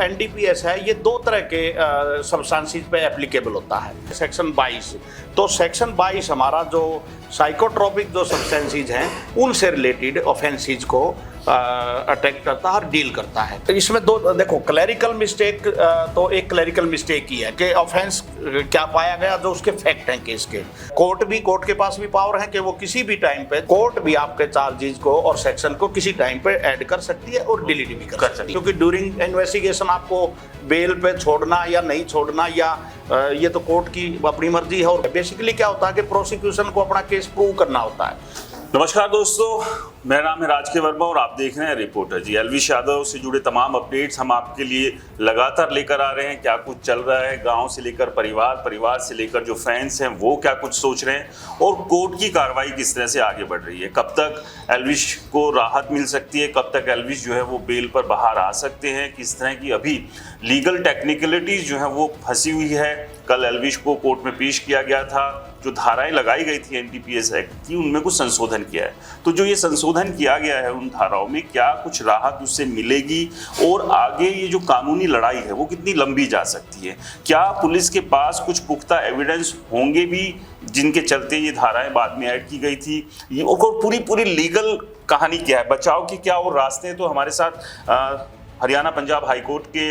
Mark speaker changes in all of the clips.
Speaker 1: NDPS है ये दो तरह के सब्सटेंसेस पे एप्लीकेबल होता है। सेक्शन 22, तो सेक्शन 22 हमारा जो साइकोट्रोपिक जो सब्सटेंसेस हैं उनसे रिलेटेड ऑफेंसेस को अटैक करता है और डील करता है। तो इसमें दो देखो, क्लैरिकल मिस्टेक तो एक क्लैरिकल मिस्टेक ही है कि ऑफेंस क्या पाया गया जो उसके फैक्ट हैं केस के। कोर्ट के पास भी पावर है कि वो किसी भी टाइम पे कोर्ट भी आपके चार्जेस को और सेक्शन को किसी टाइम पे ऐड कर सकती है और डिलीट भी कर सकती है, क्योंकि ड्यूरिंग इन्वेस्टिगेशन आपको बेल पे छोड़ना या नहीं छोड़ना या ये तो कोर्ट की अपनी मर्जी है। और बेसिकली क्या होता है कि प्रोसिक्यूशन को अपना केस प्रूव करना होता है।
Speaker 2: नमस्कार दोस्तों, मेरा नाम है राज के वर्मा और आप देख रहे हैं रिपोर्टर जी। एलविश यादव से जुड़े तमाम अपडेट्स हम आपके लिए लगातार लेकर आ रहे हैं। क्या कुछ चल रहा है गांव से लेकर परिवार से लेकर जो फैंस हैं वो क्या कुछ सोच रहे हैं और कोर्ट की कार्रवाई किस तरह से आगे बढ़ रही है। कब तक एलविश को राहत मिल सकती है, कब तक एलविश जो है वो बेल पर बाहर आ सकते हैं, किस तरह की अभी लीगल टेक्निकलिटीज जो है वो फंसी हुई है। कल एलविश को कोर्ट में पेश किया गया था, जो धाराएं लगाई गई थी एनडीपीएस एक्ट की उनमें कुछ संशोधन किया है। तो जो ये संशोधन किया गया है उन धाराओं में क्या कुछ राहत उससे मिलेगी और आगे ये जो कानूनी लड़ाई है वो कितनी लंबी जा सकती है। क्या पुलिस के पास कुछ पुख्ता एविडेंस होंगे भी जिनके चलते ये धाराएं बाद में ऐड की गई थी। ये और पूरी लीगल कहानी क्या है, बचाव की क्या और रास्ते हैं। तो हमारे साथ हरियाणा पंजाब हाई कोर्ट के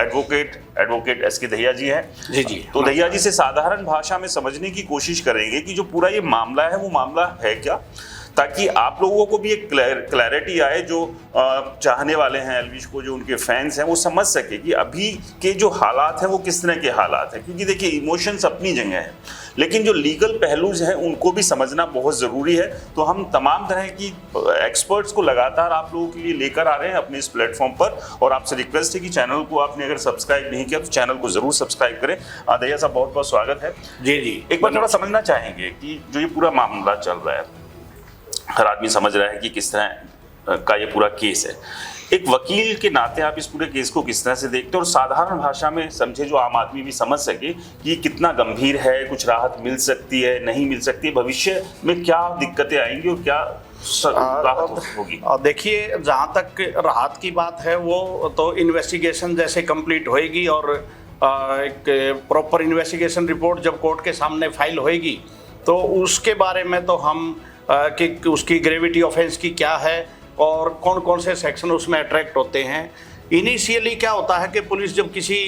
Speaker 2: एडवोकेट एस के दहिया जी हैं। जी। तो दहिया जी से साधारण भाषा में समझने की कोशिश करेंगे कि जो पूरा ये मामला है वो मामला है क्या, ताकि आप लोगों को भी एक क्लैरिटी आए, जो चाहने वाले हैं एलविश को, जो उनके फैंस हैं वो समझ सके कि अभी के जो हालात हैं वो किस तरह के हालात हैं। क्योंकि देखिए इमोशंस अपनी जगह है, लेकिन जो लीगल पहलूज हैं उनको भी समझना बहुत ज़रूरी है। तो हम तमाम तरह की एक्सपर्ट्स को लगातार आप लोगों के लिए लेकर आ रहे हैं अपने इस प्लेटफॉर्म पर। और आपसे रिक्वेस्ट है कि चैनल को आपने अगर सब्सक्राइब नहीं किया तो चैनल को ज़रूर सब्सक्राइब करें। दहिया साहब बहुत बहुत स्वागत है। जी। एक बार थोड़ा समझना चाहेंगे कि जो ये पूरा मामला चल रहा है, हर आदमी समझ रहा है कि किस तरह का ये पूरा केस है। एक वकील के नाते आप इस पूरे केस को किस तरह से देखते हैं और साधारण भाषा में समझे जो आम आदमी भी समझ सके कि ये कितना गंभीर है, कुछ राहत मिल सकती है, नहीं मिल सकती है, भविष्य में क्या दिक्कतें आएंगी और क्या राहत होगी।
Speaker 1: देखिए, जहाँ तक राहत की बात है वो तो इन्वेस्टिगेशन जैसे कंप्लीट होएगी और एक प्रॉपर इन्वेस्टिगेशन रिपोर्ट जब कोर्ट के सामने फाइल होएगी तो उसके बारे में तो हम कि उसकी ग्रेविटी ऑफेंस की क्या है और कौन कौन से सेक्शन उसमें अट्रैक्ट होते हैं। इनिशियली क्या होता है कि पुलिस जब किसी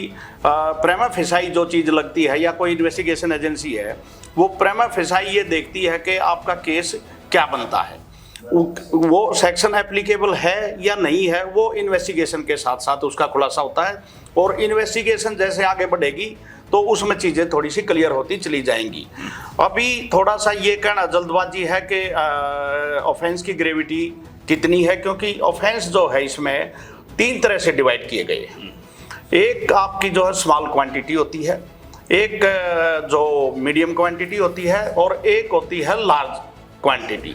Speaker 1: प्रेमा फेसाई जो चीज़ लगती है या कोई इन्वेस्टिगेशन एजेंसी है वो प्रेमा फेसाई ये देखती है कि आपका केस क्या बनता है, वो सेक्शन एप्लीकेबल है या नहीं है, वो इन्वेस्टिगेशन के साथ साथ उसका खुलासा होता है। और इन्वेस्टिगेशन जैसे आगे बढ़ेगी तो उसमें चीज़ें थोड़ी सी क्लियर होती चली जाएंगी। अभी थोड़ा सा ये कहना जल्दबाजी है कि ऑफेंस की ग्रेविटी कितनी है, क्योंकि ऑफेंस जो है इसमें 3 तरह से डिवाइड किए गए हैं। एक आपकी जो है स्मॉल क्वांटिटी होती है, एक जो मीडियम क्वांटिटी होती है और एक होती है लार्ज क्वांटिटी।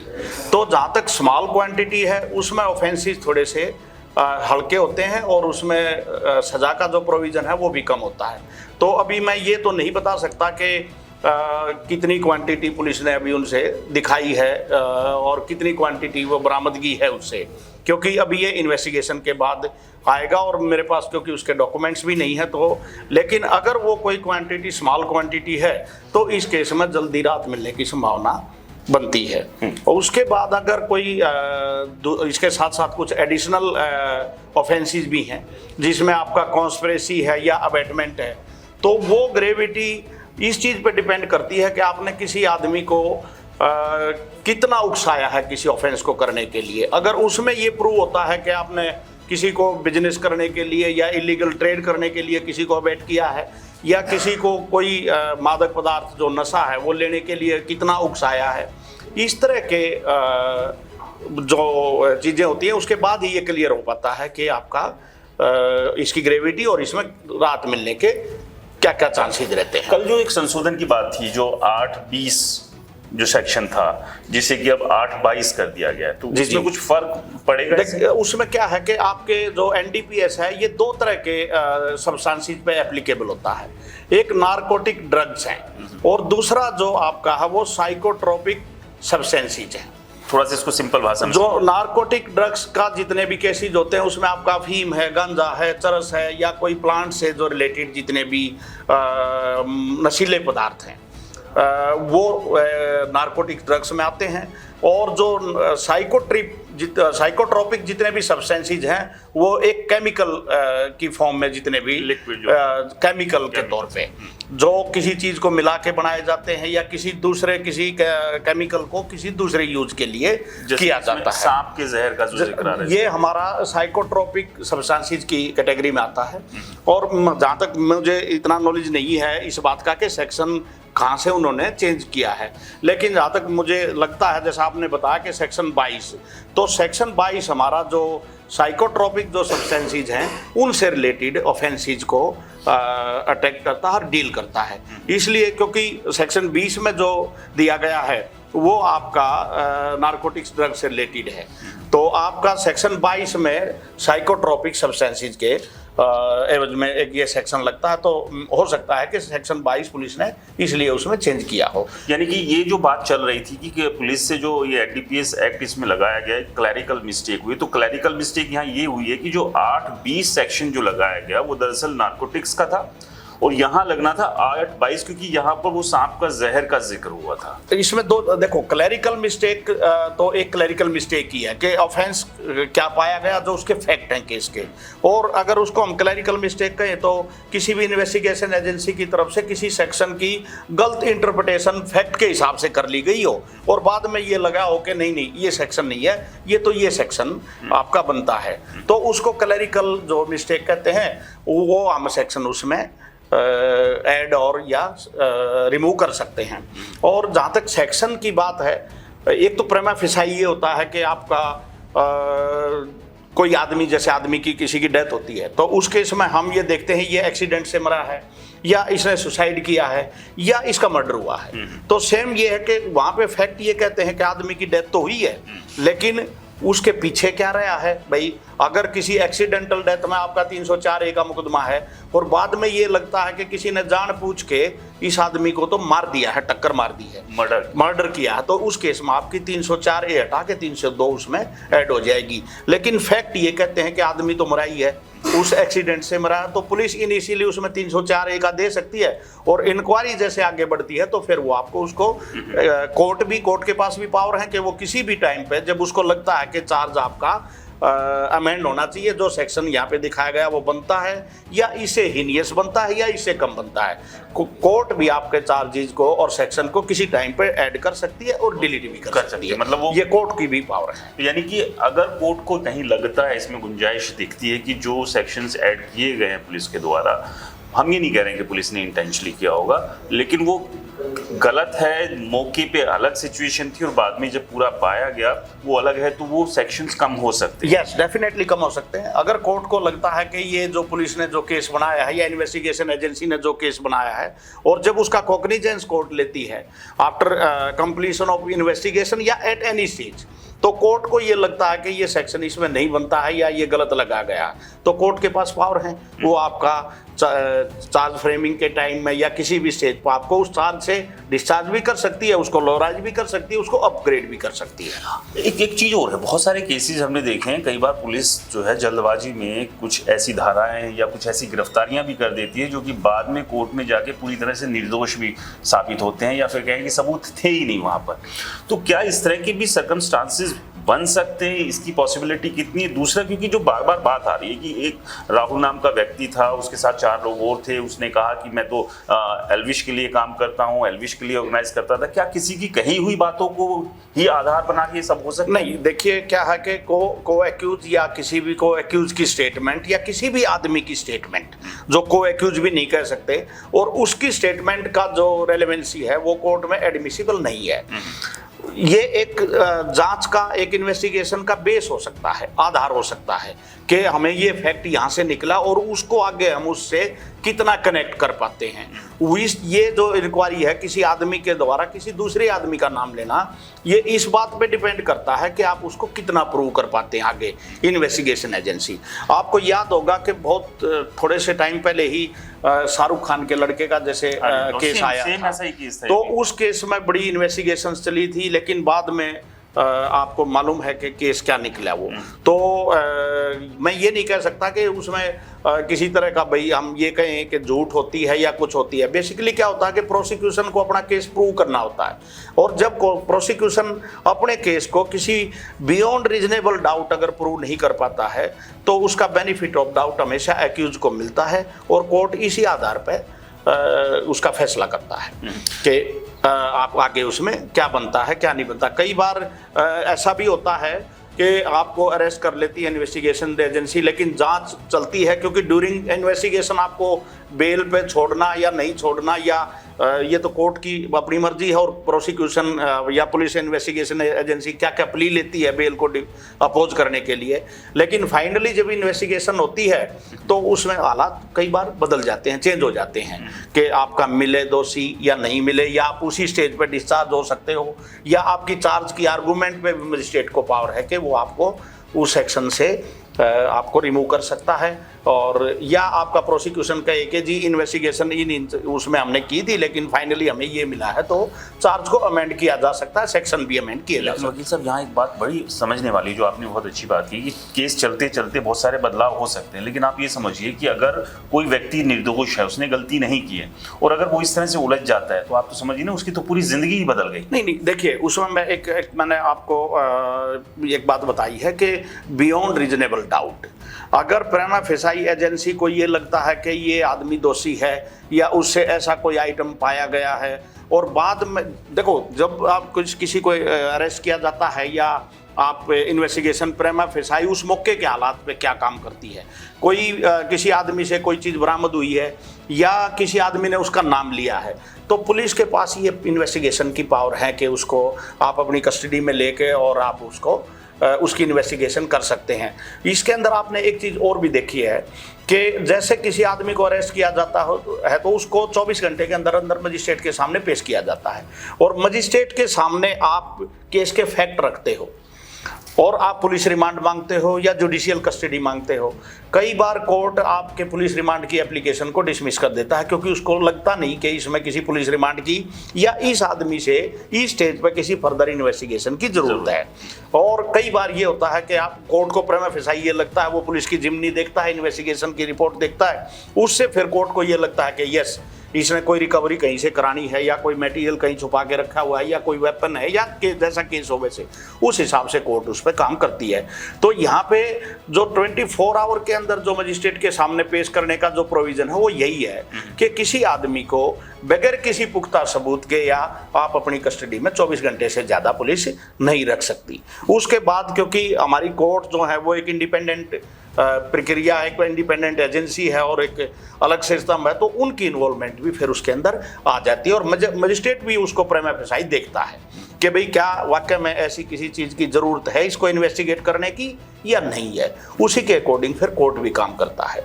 Speaker 1: तो जहाँ तक स्मॉल क्वांटिटी है उसमें ऑफेंसेस थोड़े से हल्के होते हैं और उसमें सज़ा का जो प्रोविज़न है वो भी कम होता है। तो अभी मैं ये तो नहीं बता सकता कि कितनी क्वांटिटी पुलिस ने अभी उनसे दिखाई है और कितनी क्वांटिटी वो बरामदगी है उससे, क्योंकि अभी ये इन्वेस्टिगेशन के बाद आएगा और मेरे पास क्योंकि उसके डॉक्यूमेंट्स भी नहीं है। तो लेकिन अगर वो कोई क्वांटिटी स्मॉल क्वांटिटी है तो इस केस में जल्दी राहत मिलने की संभावना बनती है। और उसके बाद अगर कोई इसके साथ साथ कुछ एडिशनल ऑफेंसेस भी हैं जिसमें आपका कॉन्स्पिरेसी है या अबेटमेंट है, तो वो ग्रेविटी इस चीज़ पे डिपेंड करती है कि आपने किसी आदमी को कितना उकसाया है किसी ऑफेंस को करने के लिए। अगर उसमें ये प्रूव होता है कि आपने किसी को बिजनेस करने के लिए या इलीगल ट्रेड करने के लिए किसी को अबेट किया है या किसी को कोई मादक पदार्थ जो नशा है वो लेने के लिए कितना उकसाया है, इस तरह के जो चीज़ें होती हैं उसके बाद ही ये क्लियर हो पाता है कि आपका इसकी ग्रेविटी और इसमें राहत मिलने के क्या क्या चांसेस रहते हैं।
Speaker 2: कल जो एक संशोधन की बात थी, जो 8-20 जो सेक्शन था जिसे कि अब 8-22 कर दिया गया है, तो इसमें कुछ फर्क पड़ेगा?
Speaker 1: उसमें क्या है कि आपके जो एनडीपीएस है ये 2 तरह के सब्सटेंसेस पे एप्लीकेबल होता है। एक नारकोटिक ड्रग्स हैं और दूसरा जो आपका है वो साइकोट्रोपिक सब्सटेंसेस हैं।
Speaker 2: थोड़ा सा इसको सिंपल भाषा में।
Speaker 1: जो नारकोटिक ड्रग्स का जितने भी केसेज होते हैं उसमें आपका अफीम है, गांजा है, चरस है, या कोई प्लांट से जो रिलेटेड जितने भी नशीले पदार्थ हैं वो नारकोटिक ड्रग्स में आते हैं। और जो साइकोट्रोपिक जितने भी सब्सटेंसेज हैं वो एक केमिकल की फॉर्म में जितने भी
Speaker 2: लिक्विड
Speaker 1: केमिकल के तौर पे जो किसी चीज को मिला के बनाए जाते हैं या किसी केमिकल को किसी दूसरे यूज के लिए किया जाता है।
Speaker 2: सांप के जहर का जो जिक्र आ रहा है
Speaker 1: ये हमारा साइकोट्रोपिक सब्सटेंसेज की कैटेगरी में आता है। और जहाँ तक मुझे इतना नॉलेज नहीं है इस बात का कि सेक्शन कहाँ से उन्होंने चेंज किया है, लेकिन जहाँ तक मुझे लगता है जैसा आपने बताया कि सेक्शन 22, तो सेक्शन 22 हमारा जो साइकोट्रोपिक जो सब्सटेंसेज हैं उनसे रिलेटेड ऑफेंसेज को अटैक करता है और डील करता है। इसलिए क्योंकि सेक्शन 20 में जो दिया गया है वो आपका नारकोटिक्स ड्रग से रिलेटेड है, तो आपका सेक्शन 22 में साइकोट्रोपिक सब्सटेंसेज के एवज में एक ये सेक्शन लगता है। तो हो सकता है कि सेक्शन 22 पुलिस ने इसलिए उसमें चेंज किया हो।
Speaker 2: यानी कि ये जो बात चल रही थी कि पुलिस से जो ये एनडीपीएस एक्ट इसमें लगाया गया है, क्लैरिकल मिस्टेक हुई, तो क्लैरिकल मिस्टेक यहाँ ये हुई है कि जो 8-20 सेक्शन जो लगाया गया वो दरअसल नारकोटिक्स का था और यहाँ लगना था 8-22 क्योंकि यहाँ पर वो सांप का जहर का जिक्र हुआ था।
Speaker 1: इसमें दो देखो, क्लैरिकल मिस्टेक तो एक क्लैरिकल मिस्टेक ही है कि ऑफेंस क्या पाया गया जो उसके फैक्ट हैं केस के, और अगर उसको हम क्लैरिकल मिस्टेक कहें तो किसी भी इन्वेस्टिगेशन एजेंसी की तरफ से किसी सेक्शन की गलत इंटरप्रिटेशन फैक्ट के हिसाब से कर ली गई हो और बाद में ये लगा हो कि नहीं ये सेक्शन नहीं है, ये तो ये सेक्शन आपका बनता है, तो उसको क्लैरिकल जो मिस्टेक कहते हैं वो हम सेक्शन उसमें ऐड और या रिमूव कर सकते हैं। और जहाँ तक सेक्शन की बात है, एक तो प्रेमा फिसाई ये होता है कि आपका कोई आदमी, जैसे आदमी की किसी की डेथ होती है तो उस केस में हम ये देखते हैं ये एक्सीडेंट से मरा है या इसने सुसाइड किया है या इसका मर्डर हुआ है। तो सेम ये है कि वहाँ पे फैक्ट ये कहते हैं कि आदमी की डेथ तो हुई है, लेकिन उसके पीछे क्या रहा है भाई। अगर किसी एक्सीडेंटल डेथ में आपका 304A का मुकदमा है और बाद में ये लगता है कि किसी ने जानबूझ के इस आदमी को तो मार दिया है, टक्कर मार दी है, मर्डर किया है, तो उस केस में आपकी 304A हटा के 302 उसमें ऐड हो जाएगी। लेकिन फैक्ट ये कहते हैं कि आदमी तो मरा ही है, उस एक्सीडेंट से मरा है, तो पुलिस इनिशियली उसमें 304A का दे सकती है और इंक्वायरी जैसे आगे बढ़ती है तो फिर वो आपको उसको कोर्ट के पास भी पावर है कि वो किसी भी टाइम पे जब उसको लगता है कि चार्ज आपका अमेंड होना चाहिए, जो सेक्शन यहाँ पे दिखाया गया वो बनता है या इससे हीनियस बनता है या इससे कम बनता है, कोर्ट भी आपके चार्जेज को और सेक्शन को किसी टाइम पे ऐड कर सकती है और डिलीट भी कर सकती है। मतलब वो ये कोर्ट की भी पावर है।
Speaker 2: यानी कि अगर कोर्ट को कहीं लगता है, इसमें गुंजाइश दिखती है कि जो सेक्शंस ऐड किए गए हैं पुलिस के द्वारा, हम ये नहीं कह रहे हैं कि पुलिस ने इंटेंशनली किया होगा, लेकिन वो गलत है, मौके पे अलग सिचुएशन थी और बाद में जब पूरा पाया गया वो अलग है, तो वो सेक्शंस कम हो सकते हैं।
Speaker 1: यस, डेफिनेटली कम हो सकते हैं। अगर कोर्ट को लगता है कि ये जो पुलिस ने जो केस बनाया है या इन्वेस्टिगेशन एजेंसी ने जो केस बनाया है और जब उसका कॉग्निजेंस कोर्ट लेती है आफ्टर कंप्लीशन ऑफ इन्वेस्टिगेशन या एट एनी स्टेज, तो कोर्ट को ये लगता है कि ये सेक्शन इसमें नहीं बनता है या ये गलत लगा गया, तो कोर्ट के पास पावर है, वो आपका चार्ज फ्रेमिंग के टाइम में या किसी भी स्टेज पर आपको उस चार्ज से डिस्चार्ज भी कर सकती है, उसको लोराइज भी कर सकती है, उसको अपग्रेड भी कर सकती है।
Speaker 2: एक चीज़ और है, बहुत सारे केसेस हमने देखे हैं, कई बार पुलिस जो है जल्दबाजी में कुछ ऐसी धाराएं या कुछ ऐसी गिरफ्तारियां भी कर देती है जो कि बाद में कोर्ट में जाके पूरी तरह से निर्दोष भी साबित होते हैं या फिर कहें कि सबूत थे ही नहीं वहाँ पर। तो क्या इस तरह के भी सर्कमस्टांसेस बन सकते हैं, इसकी पॉसिबिलिटी कितनी है? दूसरा, क्योंकि जो बार बार बात आ रही है कि एक राहुल नाम का व्यक्ति था, उसके साथ 4 लोग और थे, उसने कहा कि मैं तो एल्विश के लिए काम करता हूं, एल्विश के लिए ऑर्गेनाइज करता था, क्या किसी की कही हुई बातों को ही आधार बना के सब हो सकता है?
Speaker 1: नहीं, देखिए क्या है कि को एक्यूज या किसी भी को एक्यूज की स्टेटमेंट या किसी भी आदमी की स्टेटमेंट जो को एक्यूज भी नहीं कह सकते और उसकी स्टेटमेंट का जो रेलेवेंसी है वो कोर्ट में एडमिसिबल नहीं है। ये एक जांच का, एक इन्वेस्टिगेशन का बेस हो सकता है, आधार हो सकता है कि हमें ये फैक्ट यहाँ से निकला और उसको आगे हम उससे कितना कनेक्ट कर पाते हैं। ये जो इंक्वायरी है किसी आदमी के द्वारा किसी दूसरे आदमी का नाम लेना, ये इस बात पे डिपेंड करता है कि आप उसको कितना प्रूव कर पाते हैं आगे इन्वेस्टिगेशन एजेंसी। आपको याद होगा कि बहुत थोड़े से टाइम पहले ही शाहरुख खान के लड़के का जैसे केस आया था, तो उस केस में बड़ी इन्वेस्टिगेशन चली थी, लेकिन बाद में आपको मालूम है कि केस क्या निकला वो। तो मैं ये नहीं कह सकता कि उसमें किसी तरह का भाई हम ये कहें कि झूठ होती है या कुछ होती है। बेसिकली क्या होता है कि प्रोसिक्यूशन को अपना केस प्रूव करना होता है, और जब प्रोसिक्यूशन अपने केस को किसी बियॉन्ड रीजनेबल डाउट अगर प्रूव नहीं कर पाता है तो उसका बेनिफिट ऑफ डाउट हमेशा एक्यूज को मिलता है, और कोर्ट इसी आधार पर उसका फैसला करता है कि आप आगे उसमें क्या बनता है क्या नहीं बनता। कई बार ऐसा भी होता है कि आपको अरेस्ट कर लेती है इन्वेस्टिगेशन एजेंसी, लेकिन जांच चलती है, क्योंकि ड्यूरिंग इन्वेस्टिगेशन आपको बेल पे छोड़ना या नहीं छोड़ना या ये तो कोर्ट की अपनी मर्जी है, और प्रोसिक्यूशन या पुलिस इन्वेस्टिगेशन एजेंसी क्या क्या प्ली लेती है बेल को अपोज करने के लिए। लेकिन फाइनली जब इन्वेस्टिगेशन होती है तो उसमें हालात कई बार बदल जाते हैं, चेंज हो जाते हैं कि आपका मिले दोषी या नहीं मिले, या आप उसी स्टेज पर डिस्चार्ज हो सकते हो, या आपकी चार्ज की आर्गूमेंट पे मजिस्ट्रेट को पावर है कि वो आपको उस सेक्शन से आपको रिमूव कर सकता है, और या आपका प्रोसिक्यूशन कहे कि जी इन्वेस्टिगेशन उसमें हमने की थी लेकिन फाइनली हमें ये मिला है, तो चार्ज को अमेंड किया जा सकता है, सेक्शन भी अमेंड किया जा सकता है।
Speaker 3: वकील साहब, यहाँ एक बात बड़ी समझने वाली जो आपने बहुत अच्छी बात की कि केस चलते चलते बहुत सारे बदलाव हो सकते हैं, लेकिन आप ये समझिए कि अगर कोई व्यक्ति निर्दोष है, उसने गलती नहीं की है, और अगर वो इस तरह से उलझ जाता है तो आप तो समझिए ना उसकी तो पूरी जिंदगी ही बदल गई।
Speaker 1: नहीं, देखिए उसमें मैं मैंने आपको एक बात बताई है कि बियॉन्ड रीजनेबल डाउट, अगर प्रेमा फेसाई एजेंसी को ये लगता है कि ये आदमी दोषी है या उससे ऐसा कोई आइटम पाया गया है, और बाद में देखो जब आप किसी को अरेस्ट किया जाता है या आप इन्वेस्टिगेशन प्रेमा फेसाई उस मौके के हालात पे क्या काम करती है, कोई किसी आदमी से कोई चीज़ बरामद हुई है या किसी आदमी ने उसका नाम लिया है, तो पुलिस के पास ये इन्वेस्टिगेशन की पावर है कि उसको आप अपनी कस्टडी में लेके और आप उसकी इन्वेस्टिगेशन कर सकते हैं। इसके अंदर आपने एक चीज़ और भी देखी है कि जैसे किसी आदमी को अरेस्ट किया जाता है तो उसको 24 घंटे के अंदर अंदर मजिस्ट्रेट के सामने पेश किया जाता है, और मजिस्ट्रेट के सामने आप केस के फैक्ट रखते हो और आप पुलिस रिमांड मांगते हो या जुडिशियल कस्टडी मांगते हो। कई बार कोर्ट आपके पुलिस रिमांड की एप्लीकेशन को डिसमिस कर देता है, क्योंकि उसको लगता नहीं कि इसमें किसी पुलिस रिमांड की या इस आदमी से इस स्टेज पर किसी फर्दर इन्वेस्टिगेशन की जरूरत है। और कई बार ये होता है कि आप कोर्ट को प्रेमा फेसाई ये लगता है, वो पुलिस की जिम्नी देखता है, इन्वेस्टिगेशन की रिपोर्ट देखता है, उससे फिर कोर्ट को ये लगता है कि यस इसने कोई रिकवरी कहीं से करानी है या कोई मटेरियल कहीं छुपा के रखा हुआ है या कोई वेपन है या जैसा केस हो वैसे उस हिसाब से कोर्ट उस पर काम करती है। तो यहाँ पे जो 24 आवर के अंदर जो मजिस्ट्रेट के सामने पेश करने का जो प्रोविजन है वो यही है कि किसी आदमी को बगैर किसी पुख्ता सबूत के या आप अपनी कस्टडी में 24 घंटे से ज़्यादा पुलिस नहीं रख सकती। उसके बाद क्योंकि हमारी कोर्ट जो है वो एक इंडिपेंडेंट प्रक्रिया, एक इंडिपेंडेंट एजेंसी है और एक अलग सिस्टम है, तो उनकी इन्वॉल्वमेंट भी फिर उसके अंदर आ जाती है, और मजिस्ट्रेट भी उसको प्रेमा फेसाई देखता है कि भाई क्या वाकई में ऐसी किसी चीज़ की ज़रूरत है इसको इन्वेस्टिगेट करने की या नहीं है, उसी के अकॉर्डिंग फिर कोर्ट भी काम करता है।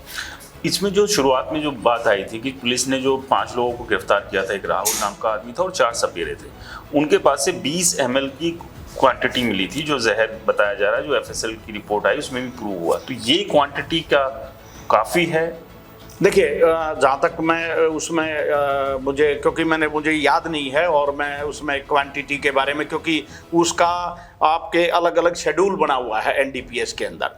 Speaker 3: इसमें जो शुरुआत में जो बात आई थी कि पुलिस ने जो 5 लोगों को गिरफ्तार किया था, एक राहुल नाम का आदमी था और 4 सपेरे थे, उनके पास से 20 ml की क्वांटिटी मिली थी जो जहर बताया जा रहा है, जो FSL की रिपोर्ट आई उसमें भी प्रूव हुआ। तो ये क्वांटिटी क्या काफ़ी है?
Speaker 1: देखिए जहाँ तक मैं उसमें मुझे याद नहीं है और मैं उसमें क्वांटिटी के बारे में, क्योंकि उसका आपके अलग अलग शेड्यूल बना हुआ है NDPS के अंदर।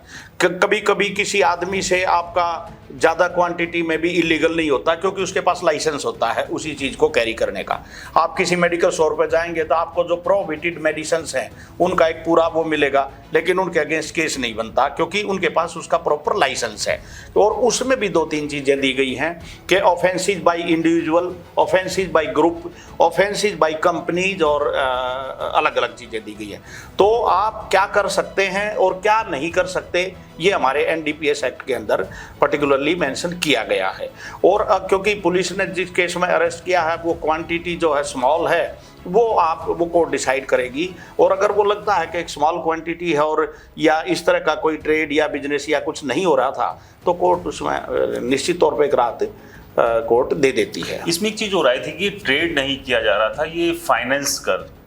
Speaker 1: कभी कभी किसी आदमी से आपका ज़्यादा क्वांटिटी में भी इलीगल नहीं होता, क्योंकि उसके पास लाइसेंस होता है उसी चीज़ को कैरी करने का। आप किसी मेडिकल स्टोर पर जाएंगे तो आपको जो प्रोहिबिटेड मेडिसिन्स हैं उनका एक पूरा वो मिलेगा, लेकिन उनके अगेंस्ट केस नहीं बनता क्योंकि उनके पास उसका प्रॉपर लाइसेंस है। और उसमें भी 2-3 चीज़ें दी गई हैं कि offences by individual, offences bye group, offences by companies, और अलग अलग चीज़ें दी गई हैं। तो आप क्या कर सकते हैं और क्या नहीं कर सकते ये हमारे NDPS एक्ट के अंदर पर्टिकुलरली मेंशन किया गया है। और क्योंकि पुलिस ने जिस केस में अरेस्ट किया है वो क्वांटिटी जो है स्मॉल है, वो कोर्ट डिसाइड करेगी। और अगर वो लगता है कि एक स्मॉल क्वांटिटी है और या इस तरह का कोई ट्रेड या बिजनेस या कुछ नहीं हो रहा था, तो कोर्ट उसमें निश्चित तौर पे एक राहत कोर्ट दे देती है।
Speaker 3: इसमें एक चीज हो रही थी कि ट्रेड नहीं किया जा रहा था, ये फाइनेंस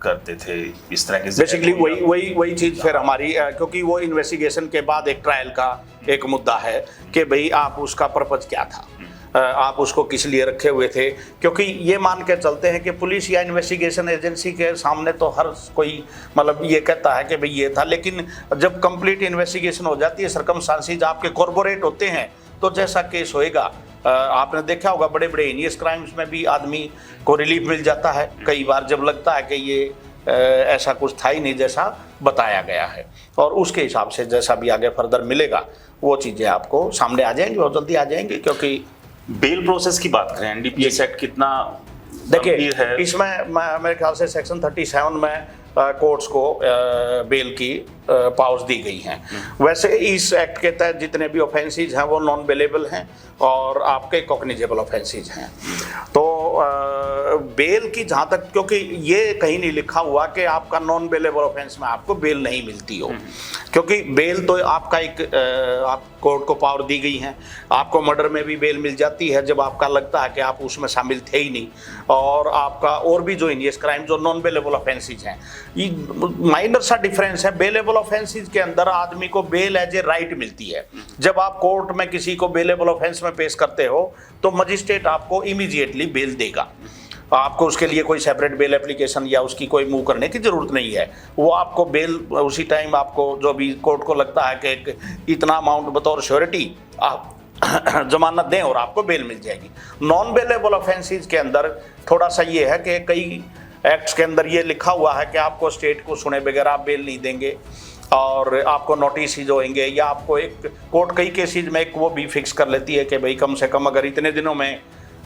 Speaker 3: करते थे इस तरह के।
Speaker 1: बेसिकली वही चीज फिर हमारी, क्योंकि वो इन्वेस्टिगेशन के बाद एक ट्रायल का एक मुद्दा है कि भाई आप उसका पर्पज क्या था, आप उसको किस लिए रखे हुए थे। क्योंकि ये मान के चलते हैं कि पुलिस या इन्वेस्टिगेशन एजेंसी के सामने तो हर कोई मतलब ये कहता है कि भाई ये था, लेकिन जब कंप्लीट इन्वेस्टिगेशन हो जाती है, सर्कमस्टांसेस आपके कॉर्पोरेट होते हैं, तो जैसा केस होएगा, आपने देखा होगा बड़े बड़े हीनियस क्राइम्स में भी आदमी को रिलीफ मिल जाता है कई बार, जब लगता है कि ये ऐसा कुछ था ही नहीं जैसा बताया गया है, और उसके हिसाब से जैसा भी आगे फर्दर मिलेगा वो चीज़ें आपको सामने आ जाएंगी, बहुत जल्दी आ जाएंगी। क्योंकि
Speaker 3: बेल प्रोसेस की बात करें, एनडीपीएस एक्ट कितना
Speaker 1: देखिए
Speaker 3: है
Speaker 1: इसमें मेरे ख्याल से सेक्शन 37 में कोर्ट्स को बेल की पावर्स दी गई हैं। वैसे इस एक्ट के तहत जितने भी ऑफेंसेस हैं वो नॉन बेलेबल हैं और आपके कॉग्निजेबल ऑफेंसेस हैं। तो बेल की जहाँ तक, क्योंकि ये कहीं नहीं लिखा हुआ कि आपका नॉन बेलेबल ऑफेंस में आपको बेल नहीं मिलती हो, क्योंकि बेल तो आपका एक आप कोर्ट को पावर दी गई है। आपको मर्डर में भी बेल मिल जाती है जब आपका लगता है कि आप उसमें शामिल थे ही नहीं, और आपका और भी जो हिनियस क्राइम जो नॉन बेलेबल ऑफेंसेस हैं, ये माइनर सा डिफरेंस है। बेलेबल ऑफेंसेस के अंदर आदमी को बेल एज ए राइट मिलती है। जब आप कोर्ट में किसी को बेलेबल ऑफेंस में पेश करते हो तो मजिस्ट्रेट आपको इमीडिएटली बेल देगा, आपको उसके लिए कोई सेपरेट बेल एप्लीकेशन या उसकी कोई मूव करने की जरूरत नहीं है। वो आपको बेल उसी टाइम आपको जो भी कोर्ट को लगता है कि इतना अमाउंट बतौर श्योरिटी आप जमानत दें और आपको बेल मिल जाएगी। नॉन बेलेबल ऑफेंसेस के अंदर थोड़ा सा ये है कि कई एक्ट्स के अंदर ये लिखा हुआ है कि आपको स्टेट को सुने बगैर आप बेल नहीं देंगे, और आपको नोटिस जो होंगे, या आपको एक कोर्ट कई केसेज में एक वो भी फिक्स कर लेती है कि भाई कम से कम अगर इतने दिनों में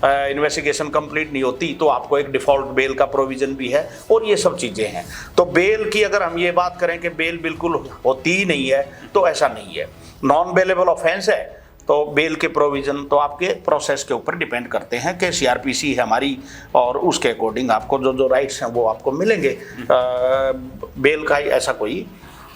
Speaker 1: इन्वेस्टिगेशन कंप्लीट नहीं होती तो आपको एक डिफ़ॉल्ट बेल का प्रोविज़न भी है, और ये सब चीज़ें हैं। तो बेल की अगर हम ये बात करें कि बेल बिल्कुल होती ही नहीं है, तो ऐसा नहीं है। नॉन बेलेबल ऑफेंस है तो बेल के प्रोविज़न तो आपके प्रोसेस के ऊपर डिपेंड करते हैं कि सीआरपीसी है हमारी, और उसके अकॉर्डिंग आपको जो जो राइट्स हैं वो आपको मिलेंगे। बेल का ऐसा कोई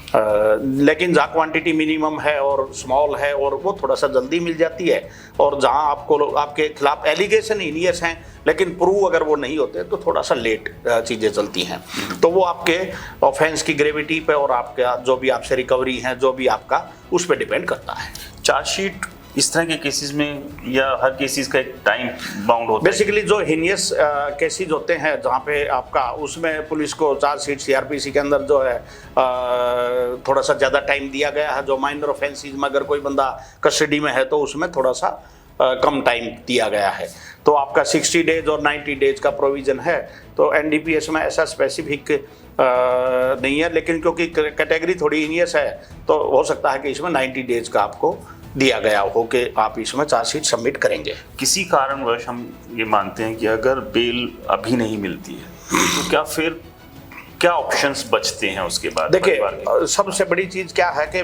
Speaker 1: लेकिन जहाँ क्वांटिटी मिनिमम है और स्मॉल है और वो थोड़ा सा जल्दी मिल जाती है, और जहाँ आपको आपके खिलाफ एलिगेशन हीनियस हैं लेकिन प्रूव अगर वो नहीं होते तो थोड़ा सा लेट चीज़ें चलती हैं। तो वो आपके ऑफेंस की ग्रेविटी पे और आपका जो भी आपसे रिकवरी है जो भी आपका उस पर डिपेंड करता है।
Speaker 3: चार्जशीट इस तरह के केसेस में या हर केसेस का एक टाइम बाउंड होता है?
Speaker 1: बेसिकली जो हिनियस केसेस होते हैं जहाँ पे आपका उसमें पुलिस को चार्जशीट सीआरपीसी के अंदर जो है थोड़ा सा ज़्यादा टाइम दिया गया है। जो माइनर ऑफेंसेस में अगर कोई बंदा कस्टडी में है तो उसमें थोड़ा सा कम टाइम दिया गया है। तो आपका 60 डेज और 90 डेज का प्रोविज़न है। तो एनडीपीएस में ऐसा स्पेसिफिक नहीं है, लेकिन क्योंकि कैटेगरी थोड़ी हिनियस है तो हो सकता है कि इसमें 90 डेज का आपको दिया गया हो कि आप इसमें चार्जशीट सबमिट करेंगे।
Speaker 3: किसी कारणवश हम ये मानते हैं कि अगर बेल अभी नहीं मिलती है तो क्या फिर क्या ऑप्शंस बचते हैं उसके बाद?
Speaker 1: देखिए सबसे बड़ी चीज़ क्या है कि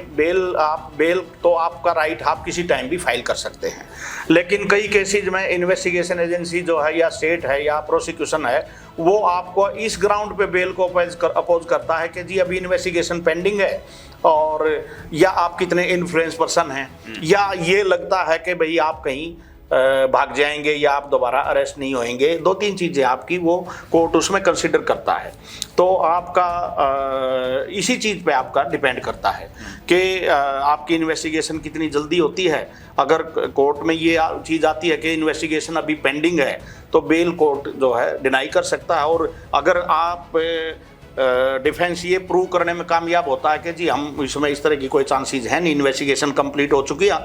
Speaker 1: बेल तो आपका राइट आप किसी टाइम भी फाइल कर सकते हैं, लेकिन कई केसेज में इन्वेस्टिगेशन एजेंसी जो है या स्टेट है या प्रोसिक्यूशन है वो आपको इस ग्राउंड पे बेल को अपोज करता है कि जी अभी इन्वेस्टिगेशन पेंडिंग है, और या आप कितने इन्फ्लुएंस पर्सन हैं, या ये लगता है कि भाई आप कहीं भाग जाएंगे या आप दोबारा अरेस्ट नहीं होएंगे। 2-3 चीज़ें आपकी वो कोर्ट उसमें कंसिडर करता है। तो आपका इसी चीज़ पे आपका डिपेंड करता है कि आपकी इन्वेस्टिगेशन कितनी जल्दी होती है। अगर कोर्ट में ये चीज़ आती है कि इन्वेस्टिगेशन अभी पेंडिंग है तो बेल कोर्ट जो है डिनाई कर सकता है, और अगर आप डिफेंस ये प्रूव करने में कामयाब होता है कि जी हम इसमें इस तरह की कोई चांसेस है नहीं, इन्वेस्टिगेशन कंप्लीट हो चुकी है,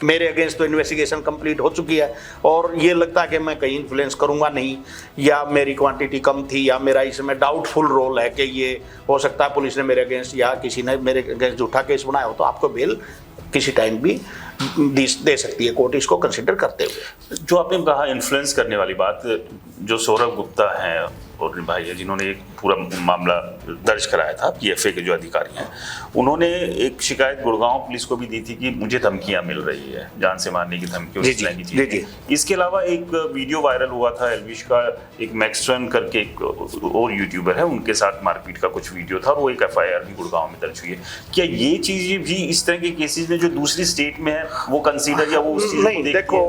Speaker 1: मेरे अगेंस्ट तो इन्वेस्टिगेशन कंप्लीट हो चुकी है, और ये लगता है कि मैं कहीं इन्फ्लुएंस करूंगा नहीं, या मेरी क्वांटिटी कम थी, या मेरा इसमें डाउटफुल रोल है कि ये हो सकता है पुलिस ने मेरे अगेंस्ट या किसी ने मेरे अगेंस्ट झूठा केस बनाया हो, तो आपको बेल किसी टाइम भी दे सकती है कोर्ट इसको कंसिडर करते हुए।
Speaker 3: जो आपने कहा इन्फ्लुएंस करने वाली बात, जो सौरभ गुप्ता है और भाई है जिन्होंने एक पूरा मामला दर्ज कराया था। पीएफए के जो अधिकारी हैं उन्होंने एक शिकायत गुड़गांव पुलिस को भी दी थी कि मुझे धमकियां मिल रही है, जान से मारने की धमकी और इस तरह की चीजें। इसके अलावा एक वीडियो वायरल हुआ था एल्विश का, एक मैक्सटन करके एक और यूट्यूबर है, उनके साथ मारपीट का कुछ वीडियो था और वो एक एफआईआर भी गुड़गांव में दर्ज हुई है। क्या ये चीजें भी इस तरह के केसेस में जो दूसरी स्टेट में है वो कंसीडर या वो उस चीज
Speaker 1: नहीं, देखो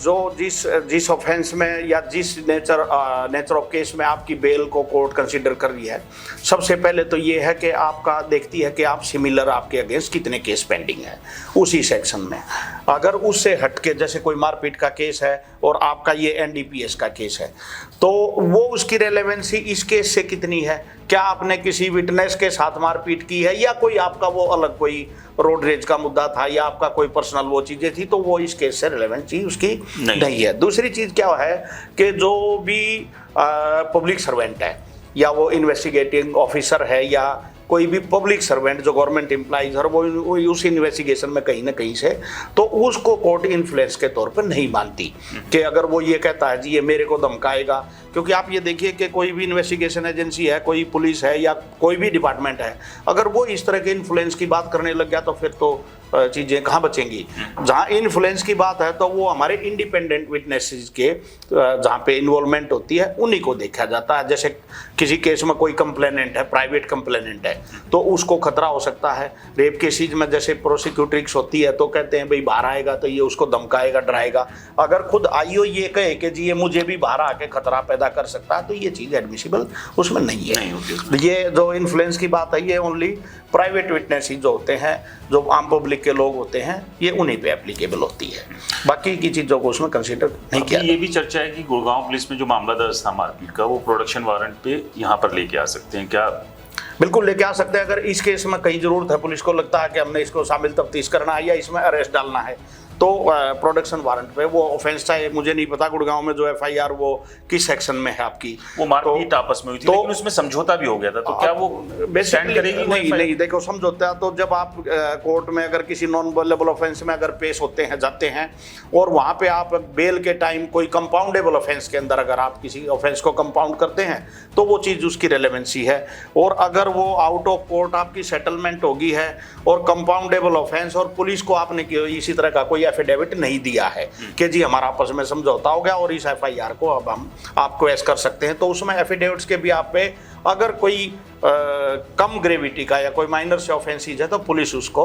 Speaker 1: जो जिस ऑफेंस में या जिस नेचर ऑफ केस में आपकी बेल को कोर्ट कंसीडर कर रही है, सबसे पहले तो ये है कि आपका देखती है कि आप सिमिलर आपके अगेंस्ट कितने केस पेंडिंग है उसी सेक्शन में। अगर उससे हटके जैसे कोई मारपीट का केस है और आपका ये एनडीपीएस का केस है, तो वो उसकी रेलेवेंसी इस केस से कितनी है, क्या आपने किसी विटनेस के साथ मारपीट की है या कोई आपका वो अलग कोई रोड रेज का मुद्दा था या आपका कोई पर्सनल वो चीजें थी, तो वो इस केस से रेलेवेंसी उसकी नहीं है। दूसरी चीज क्या है कि जो भी पब्लिक सर्वेंट है या वो इन्वेस्टिगेटिंग ऑफिसर है या कोई भी पब्लिक सर्वेंट जो गवर्नमेंट एम्प्लॉइज है, वो उस इन्वेस्टिगेशन में कहीं ना कहीं से तो उसको कोर्ट इन्फ्लुएंस के तौर पर नहीं मानती कि अगर वो ये कहता है जी ये मेरे को धमकाएगा। क्योंकि आप ये देखिए कि कोई भी इन्वेस्टिगेशन एजेंसी है, कोई पुलिस है या कोई भी डिपार्टमेंट है, अगर वो इस तरह के इन्फ्लुएंस की बात करने लग गया तो फिर तो चीज़ें कहाँ बचेंगी। जहाँ इन्फ्लुएंस की बात है तो वो हमारे इंडिपेंडेंट विटनेसेस के जहाँ पे इन्वॉल्वमेंट होती है उन्हीं को देखा जाता है। जैसे किसी केस में कोई कंप्लेनेंट है, प्राइवेट कंप्लेनेंट है, तो उसको खतरा हो सकता है। रेप केसेज में जैसे प्रोसिक्यूट्रिक्स होती है तो कहते हैं भाई बाहर आएगा तो ये उसको धमकाएगा, डराएगा। अगर खुद आईओ ये कहे कि जी ये मुझे भी बाहर आके खतरा पैदा कर सकता है, तो ये चीज़ एडमिसिबल उसमें नहीं है। ये जो इन्फ्लुएंस की बात है ये ओनली प्राइवेट विटनेस जो होते हैं, जो आम पब्लिक के लोग होते हैं, ये उन्हीं पे एप्लीकेबल होती है। बाकी की चीज़ों को उसमें कंसीडर नहीं किया।
Speaker 3: ये भी चर्चा है कि गुड़गांव पुलिस में जो मामला दर्ज था मारपीट का, वो प्रोडक्शन वारंट पे यहाँ पर लेके आ सकते हैं क्या?
Speaker 1: बिल्कुल लेके आ सकते हैं। अगर इस केस में कहीं जरूरत है, पुलिस को लगता है कि हमने इसको शामिल तफ्तीश करना है या इसमें अरेस्ट डालना है, तो प्रोडक्शन वारंट पे वो ऑफेंस चाहे मुझे नहीं पता गुड़गांव में जो एफआईआर वो किस सेक्शन में है आपकी।
Speaker 3: वो मारपीट आपस में हुई थी तो, लेकिन उसमें समझौता भी हो गया था, तो क्या वो स्टैंड करेगी?
Speaker 1: नहीं, देखो समझौता तो जब आप कोर्ट में अगर किसी नॉन बेलेबल ऑफेंस में अगर पेश होते हैं, जाते हैं और वहाँ पे आप बेल के टाइम कोई कंपाउंडेबल ऑफेंस के अंदर अगर आप किसी ऑफेंस को कंपाउंड करते हैं तो वो चीज़ उसकी रेलेवेंसी है। और अगर वो आउट ऑफ कोर्ट आपकी सेटलमेंट होगी है और कंपाउंडेबल ऑफेंस और पुलिस को आपने इसी तरह का कोई एफिडेविट नहीं दिया है कि जी हमारा आपस में समझौता हो गया और इस एफआईआर को अब हम आपको ऐसा कर सकते हैं, तो उसमें एफिडेविट्स के भी आप पे अगर कोई कम ग्रेविटी का या कोई माइनर से ऑफेंसिज है तो पुलिस उसको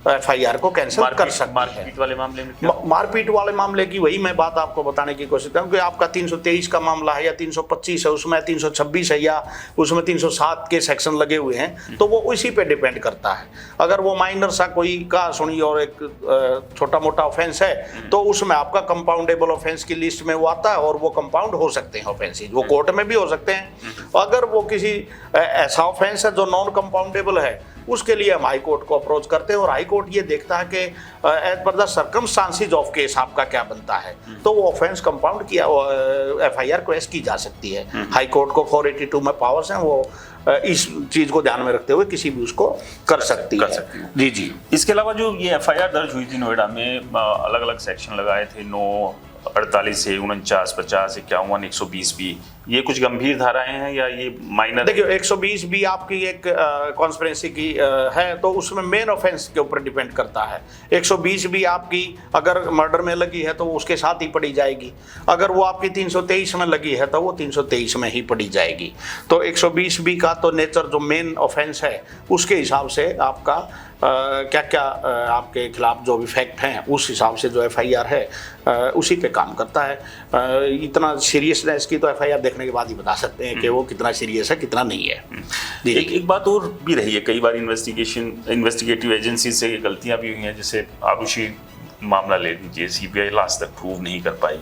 Speaker 1: एफआईआर को कैंसिल कर सकती है।
Speaker 3: मारपीट वाले मामले में
Speaker 1: मारपीट वाले मामले की वही मैं बात आपको बताने की कोशिश करूँ कि आपका 323 का मामला है या 325 है, उसमें 326 है या उसमें 307 के सेक्शन लगे हुए हैं, तो वो उसी पे डिपेंड करता है। अगर वो माइनर सा कोई का सुनी और एक छोटा मोटा ऑफेंस है तो उसमें आपका कंपाउंडेबल ऑफेंस की लिस्ट में वो आता है और वो कंपाउंड हो सकते हैं ऑफेंसिज, वो कोर्ट में भी हो सकते हैं। अगर वो किसी ऐसा ऑफेंस है जो नॉन कंपाउंडेबल है उसके लिए हम हाई कोर्ट को अप्रोच करते हैं और हाई कोर्ट ये देखता है कि as per the circumstances of case आपका क्या बनता है, तो वो ऑफेंस कंपाउंड किया एफआईआर को की जा सकती है। हाई कोर्ट को 482 में पावर्स हैं, वो इस चीज को ध्यान में रखते हुए किसी भी उसको कर सकती है। जी जी।
Speaker 3: इसके अलावा जो ये एफआईआर दर्ज हुई थी नोएडा में, अलग अलग सेक्शन लगाए थे, 9, 48 से 49, 50, 51, 120 भी, ये कुछ गंभीर धाराएं हैं या ये माइनर?
Speaker 1: देखिए 120 भी आपकी एक कॉन्स्पिरेसी की है तो उसमें मेन ऑफेंस के ऊपर डिपेंड करता है। 120 भी आपकी अगर मर्डर में लगी है तो उसके साथ ही पड़ी जाएगी, अगर वो आपकी 323 में लगी है तो वो 323 में ही पड़ी जाएगी। तो 120 भी का तो नेचर जो मेन ऑफेंस है उसके हिसाब से आपका क्या क्या आपके खिलाफ जो भी फैक्ट हैं उस हिसाब से जो एफआईआर है उसी पे काम करता है। इतना सीरियसनेस की तो एफआईआर देखने के बाद ही बता सकते हैं कि वो कितना सीरियस है कितना नहीं है।
Speaker 3: एक बात और भी रही है, कई बार इन्वेस्टिगेटिव एजेंसी से गलतियां भी हुई हैं, जैसे आरुषि मामला ले लीजिए, सीबीआई लास्ट तक प्रूव नहीं कर पाई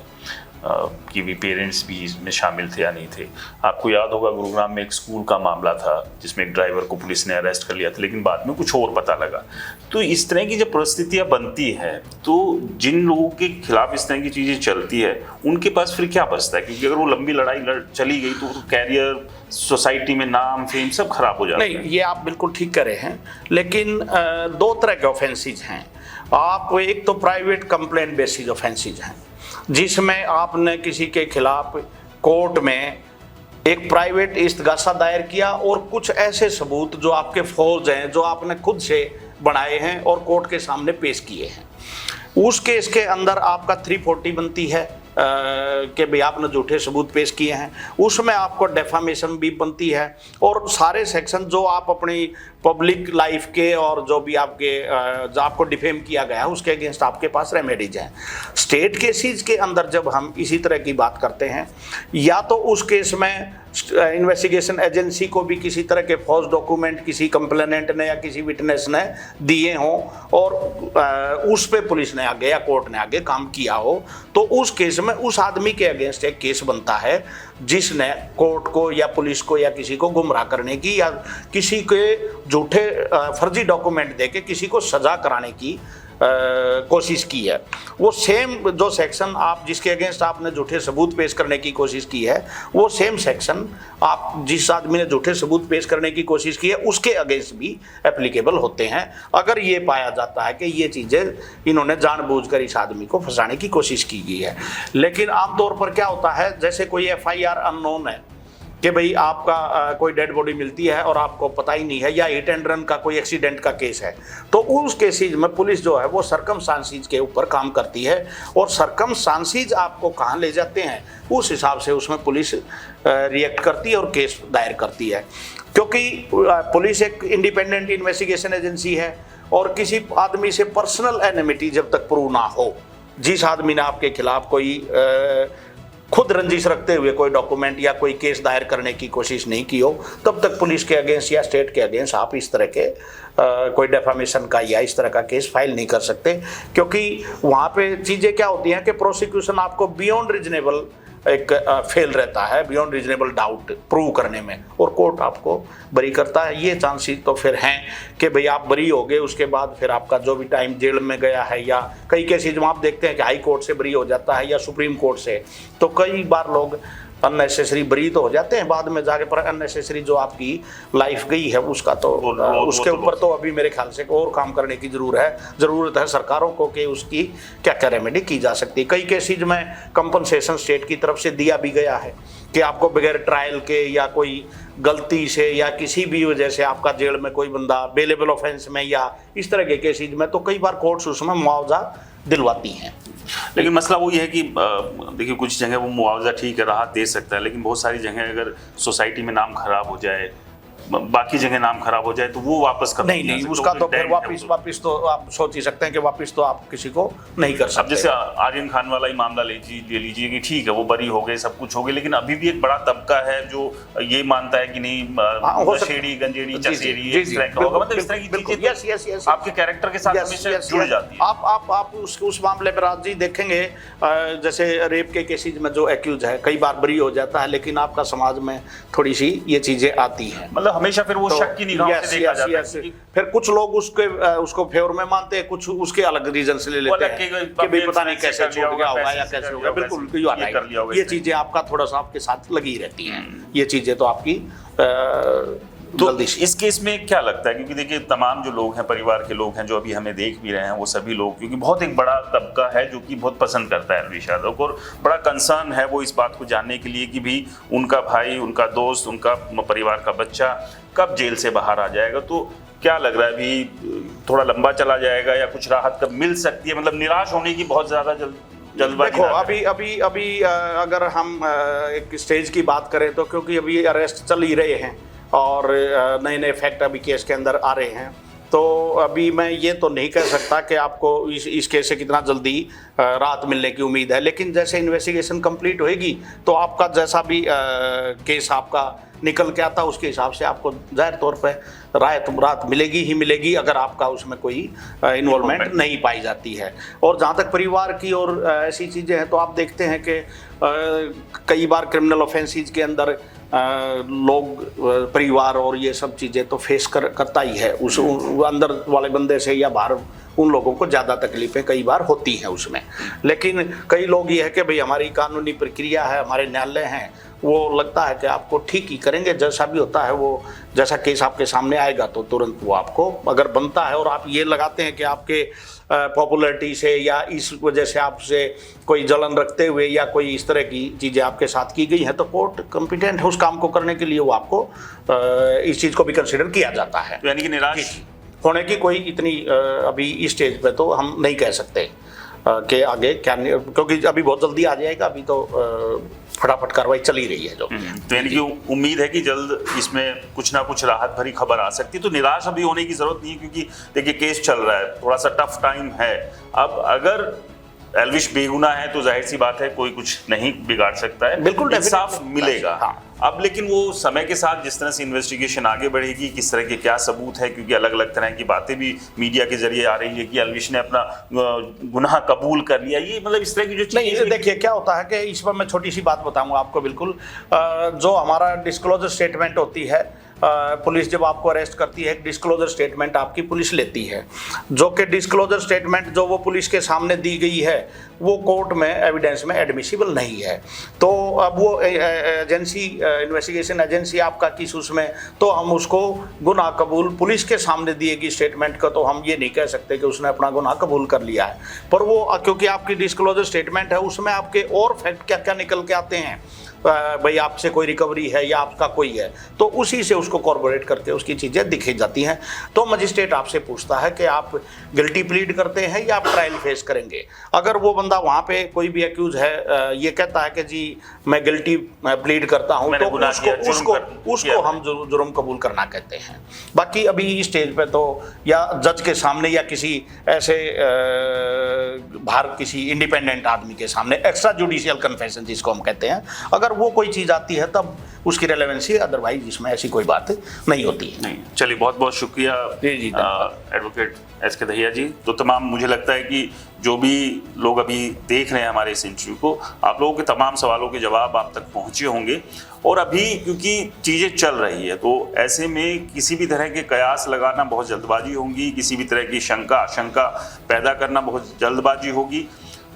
Speaker 3: कि भी पेरेंट्स भी इसमें शामिल थे या नहीं थे। आपको याद होगा गुरुग्राम में एक स्कूल का मामला था जिसमें एक ड्राइवर को पुलिस ने अरेस्ट कर लिया था, लेकिन बाद में कुछ और पता लगा। तो इस तरह की जब परिस्थितियां बनती हैं तो जिन लोगों के खिलाफ इस तरह की चीज़ें चलती है उनके पास फिर क्या बचता है? क्योंकि अगर वो लंबी लड़ाई चली गई तो कैरियर, सोसाइटी में नाम, फेम सब खराब हो जाता है।
Speaker 1: नहीं, ये आप बिल्कुल ठीक कर रहे हैं, लेकिन दो तरह के ऑफेंसेज हैं। आप एक तो प्राइवेट कंप्लेंट बेसिस ऑफेंसेज हैं जिसमें आपने किसी के खिलाफ कोर्ट में एक प्राइवेट इस्तगासा दायर किया और कुछ ऐसे सबूत जो आपके फौज हैं, जो आपने खुद से बनाए हैं और कोर्ट के सामने पेश किए हैं। उस केस के अंदर आपका 340 बनती है कि भाई आपने झूठे सबूत पेश किए हैं। उसमें आपको डेफामेशन भी बनती है और सारे सेक्शन जो आप अपनी पब्लिक लाइफ के और जो भी आपके जो आपको डिफेम किया गया है उसके अगेंस्ट आपके पास रेमेडीज हैं। स्टेट केसेस के अंदर जब हम इसी तरह की बात करते हैं, या तो उस केस में इन्वेस्टिगेशन एजेंसी को भी किसी तरह के फॉल्स डॉक्यूमेंट किसी कंप्लेनेंट ने या किसी विटनेस ने दिए हों और उस पे पुलिस ने आगे या कोर्ट ने आगे काम किया हो, तो उस केस में उस आदमी के अगेंस्ट एक केस बनता है जिसने कोर्ट को या पुलिस को या किसी को गुमराह करने की या किसी के झूठे फर्जी डॉक्यूमेंट देके किसी को सजा कराने की कोशिश की है। वो सेम जो सेक्शन आप जिसके अगेंस्ट आपने झूठे सबूत पेश करने की कोशिश की है, वो सेम सेक्शन आप जिस आदमी ने झूठे सबूत पेश करने की कोशिश की है उसके अगेंस्ट भी एप्लीकेबल होते हैं, अगर ये पाया जाता है कि ये चीज़ें इन्होंने जानबूझकर इस आदमी को फंसाने की कोशिश की गई है। लेकिन आमतौर पर क्या होता है, जैसे कोई FIR अननोन है कि भाई आपका कोई डेड बॉडी मिलती है और आपको पता ही नहीं है, या हिट एंड रन का कोई एक्सीडेंट का केस है, तो उस केसेज में पुलिस जो है वो सरकमस्टांसेस के ऊपर काम करती है और सरकमस्टांसेस आपको कहाँ ले जाते हैं उस हिसाब से उसमें पुलिस रिएक्ट करती है और केस दायर करती है। क्योंकि पुलिस एक इंडिपेंडेंट इन्वेस्टिगेशन एजेंसी है और किसी आदमी से पर्सनल एनिमिटी जब तक प्रूव ना हो, जिस आदमी ने आपके खिलाफ कोई खुद रंजिश रखते हुए कोई डॉक्यूमेंट या कोई केस दायर करने की कोशिश नहीं की हो, तब तक पुलिस के अगेंस्ट या स्टेट के अगेंस्ट आप इस तरह के कोई डेफामेशन का या इस तरह का केस फाइल नहीं कर सकते। क्योंकि वहाँ पे चीज़ें क्या होती हैं कि प्रोसिक्यूशन आपको बियॉन्ड रीजनेबल एक फेल रहता है, बियॉन्ड रीजनेबल डाउट प्रूव करने में, और कोर्ट आपको बरी करता है। ये चांसेस तो फिर हैं कि भाई आप बरी हो गए, उसके बाद फिर आपका जो भी टाइम जेल में गया है, या कई केसेज में आप देखते हैं कि हाई कोर्ट से बरी हो जाता है या सुप्रीम कोर्ट से, तो कई बार लोग अननेसेसरी बरी तो हो जाते हैं बाद में जाके, पर अननेसेसरी जो आपकी लाइफ गई है उसका तो उसके ऊपर तो अभी मेरे ख्याल से और काम करने की ज़रूरत है सरकारों को कि उसकी क्या क्या रेमेडी की जा सकती है। कई केसेज में कंपनसेशन स्टेट की तरफ से दिया भी गया है कि आपको बगैर ट्रायल के या कोई गलती से या किसी भी वजह से आपका जेल में कोई बंदा बेलेबल ऑफेंस में या इस तरह के केसेज में, तो कई बार कोर्ट्स उसमें मुआवजा दिलवाती हैं।
Speaker 3: लेकिन मसला वही है कि देखिए कुछ जगह वो मुआवजा ठीक है राहत दे सकता है, लेकिन बहुत सारी जगह अगर सोसाइटी में नाम खराब हो जाए, बाकी जगह नाम खराब हो जाए, तो वो वापस कर
Speaker 1: नहीं उसका तो फिर वापस तो आप सोच ही सकते हैं कि वापस तो आप किसी को नहीं कर सकते।
Speaker 3: अब जैसे आर्यन खान वाला ही मामला ले लीजिए कि ठीक है वो बरी हो गए, सब कुछ हो गया, लेकिन अभी भी एक बड़ा तबका है जो ये मानता है कि नहीं नशेड़ी गंजेड़ी चसेड़ी इस तरह का होगा, मतलब इस तरह की चीजें आपके कैरेक्टर के साथ हमेशा जुड़ जाती है।
Speaker 1: आप उस मामले पर राज जी देखेंगे, जैसे रेप के केसेज में जो एक्यूज है कई बार बरी हो जाता है, लेकिन आपका समाज में थोड़ी सी ये चीजें आती हैं,
Speaker 3: मतलब हमेशा फिर वो शक की निगाह से देखा जाता है।
Speaker 1: फिर कुछ लोग उसको फेवर में मानते हैं, कुछ उसके अलग रीजन से ले लेते हैं कि भाई पता नहीं कैसे छूट गया होगा या कैसे होगा। बिल्कुल ये चीजें आपका थोड़ा सा आपके साथ लगी रहती हैं, ये चीजें तो आपकी
Speaker 3: तो इस केस में क्या लगता है, क्योंकि देखिए तमाम जो लोग हैं परिवार के लोग हैं जो अभी हमें देख भी रहे हैं, वो सभी लोग, क्योंकि बहुत एक बड़ा तबका है जो कि बहुत पसंद करता है एलवीश यादव को, और बड़ा कंसर्न है वो इस बात को जानने के लिए कि भी उनका भाई, उनका दोस्त, उनका परिवार का बच्चा कब जेल से बाहर आ जाएगा। तो क्या लग रहा है अभी थोड़ा लंबा चला जाएगा या कुछ राहत कब मिल सकती है, मतलब निराश होने की बहुत ज्यादा जल्दबाजी?
Speaker 1: देखो अभी अगर हम एक स्टेज की बात करें तो, क्योंकि अभी अरेस्ट चल ही रहे हैं और नए फैक्ट अभी केस के अंदर आ रहे हैं, तो अभी मैं ये तो नहीं कह सकता कि आपको इस केस से कितना जल्दी राहत मिलने की उम्मीद है। लेकिन जैसे इन्वेस्टिगेशन कंप्लीट होएगी तो आपका जैसा भी केस आपका निकल के आता उसके हिसाब से आपको जाहिर तौर पे राहत मिलेगी ही मिलेगी, अगर आपका उसमें कोई इन्वॉल्वमेंट नहीं पाई जाती है। और जहाँ तक परिवार की और ऐसी चीज़ें हैं तो आप देखते हैं कि कई बार क्रिमिनल ऑफेंसेस के अंदर लोग परिवार और ये सब चीज़ें तो फेस करता ही है, उस अंदर वाले बंदे से या बाहर उन लोगों को ज़्यादा तकलीफें कई बार होती हैं उसमें। लेकिन कई लोग ये है कि भाई हमारी कानूनी प्रक्रिया है, हमारे न्यायालय हैं, वो लगता है कि आपको ठीक ही करेंगे, जैसा भी होता है वो, जैसा केस आपके सामने आएगा तो तुरंत वो आपको अगर बनता है और आप ये लगाते हैं कि आपके पॉपुलैरिटी से या इस वजह से आपसे कोई जलन रखते हुए या कोई इस तरह की चीज़ें आपके साथ की गई हैं, तो कोर्ट कॉम्पिटेंट है उस काम को करने के लिए, वो आपको इस चीज़ को भी कंसिडर किया जाता है।
Speaker 2: तो यानी कि निराश
Speaker 1: होने की कोई इतनी अभी इस स्टेज पे तो हम नहीं कह सकते कि आगे क्या, क्योंकि अभी बहुत जल्दी आ जाएगा, अभी तो फटाफट कार्रवाई चल ही रही है जो।
Speaker 2: तो यानी कि उम्मीद है कि जल्द इसमें कुछ ना कुछ राहत भरी खबर आ सकती है। तो निराश अभी होने की जरूरत नहीं है, क्योंकि देखिए केस चल रहा है, थोड़ा सा टफ टाइम है। अब अगर एल्विश बेगुनाह है तो जाहिर सी बात है कोई कुछ नहीं बिगाड़ सकता है,
Speaker 1: बिल्कुल
Speaker 2: इंसाफ मिलेगा।
Speaker 1: हाँ।
Speaker 2: अब लेकिन वो समय के साथ जिस तरह से इन्वेस्टिगेशन आगे बढ़ेगी, किस तरह के क्या सबूत है, क्योंकि अलग अलग तरह की बातें भी मीडिया के जरिए आ रही है कि एल्विश ने अपना गुनाह कबूल कर लिया, ये मतलब इस तरह की जो
Speaker 1: नहीं, देखिए क्या होता है कि इस पर मैं छोटी सी बात बताऊंगा आपको। बिल्कुल जो हमारा डिस्क्लोजर स्टेटमेंट होती है, पुलिस जब आपको अरेस्ट करती है, एक डिस्क्लोजर स्टेटमेंट आपकी पुलिस लेती है, जो कि डिस्क्लोजर स्टेटमेंट जो वो पुलिस के सामने दी गई है वो कोर्ट में एविडेंस में एडमिसिबल नहीं है। तो अब वो एजेंसी, इन्वेस्टिगेशन एजेंसी आपका किस उसमें, तो हम उसको गुनाह कबूल, पुलिस के सामने दिए गई स्टेटमेंट का तो हम ये नहीं कह सकते कि उसने अपना गुनाह कबूल कर लिया है। पर वो क्योंकि आपकी डिस्क्लोजर स्टेटमेंट है, उसमें आपके और फैक्ट क्या क्या निकल के आते हैं, भाई आपसे कोई रिकवरी है या आपका कोई है, तो उसी से उसको कॉर्पोरेट करके उसकी चीज़ें दिखाई जाती हैं। तो मजिस्ट्रेट आपसे पूछता है कि आप गिल्टी प्लीड करते हैं या आप ट्रायल फेस करेंगे। अगर वो बंदा वहाँ पे कोई भी एक्यूज है ये कहता है कि जी मैं गिल्टी प्लीड करता हूँ, तो उसको हम जुर्म कबूल करना कहते हैं। बाकी अभी इस स्टेज पे तो या जज के सामने या किसी ऐसे बाहर किसी इंडिपेंडेंट आदमी के सामने एक्स्ट्रा जुडिशियल कन्फेशन जिसको हम कहते हैं, अगर वो कोई चीज़ आती है तब उसकी रेलेवेंसी, अदरवाइज इसमें ऐसी कोई बात नहीं होती है।
Speaker 2: नहीं, चलिए बहुत बहुत शुक्रिया एडवोकेट एस.के. दहिया जी। तो तमाम, मुझे लगता है कि जो भी लोग अभी देख रहे हैं हमारे इस इंटरव्यू को, आप लोगों के तमाम सवालों के जवाब आप तक पहुंचे होंगे। और अभी क्योंकि चीज़ें चल रही है, तो ऐसे में किसी भी तरह के कयास लगाना बहुत जल्दबाजी होगी, किसी भी तरह की आशंका पैदा करना बहुत जल्दबाजी होगी।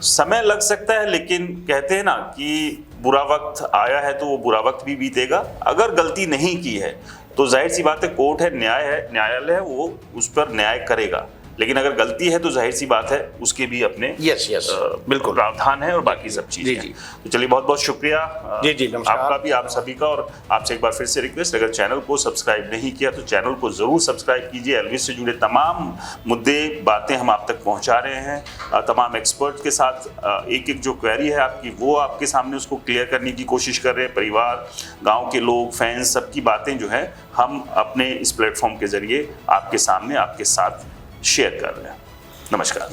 Speaker 2: समय लग सकता है, लेकिन कहते हैं ना कि बुरा वक्त आया है तो वो बुरा वक्त भी बीतेगा। अगर गलती नहीं की है तो जाहिर सी बात है कोर्ट है, न्यायालय है, वो उस पर न्याय करेगा। लेकिन अगर गलती है तो जाहिर सी बात है उसके भी अपने
Speaker 1: बिल्कुल
Speaker 2: प्रावधान है और बाकी सब चीजें। तो चलिए बहुत बहुत शुक्रिया आपका भी, आप सभी का। और आपसे एक बार फिर से रिक्वेस्ट, अगर चैनल को सब्सक्राइब नहीं किया तो चैनल को जरूर सब्सक्राइब कीजिए। एल्विश से जुड़े तमाम मुद्दे, बातें हम आप तक पहुंचा रहे हैं, तमाम एक्सपर्ट के साथ एक एक जो क्वेरी है आपकी, वो आपके सामने उसको क्लियर करने की कोशिश कर रहे हैं। परिवार, गाँव के लोग, फैंस, सबकी बातें जो है हम अपने इस प्लेटफॉर्म के जरिए आपके सामने, आपके साथ शेयर कर रहे हैं। नमस्कार।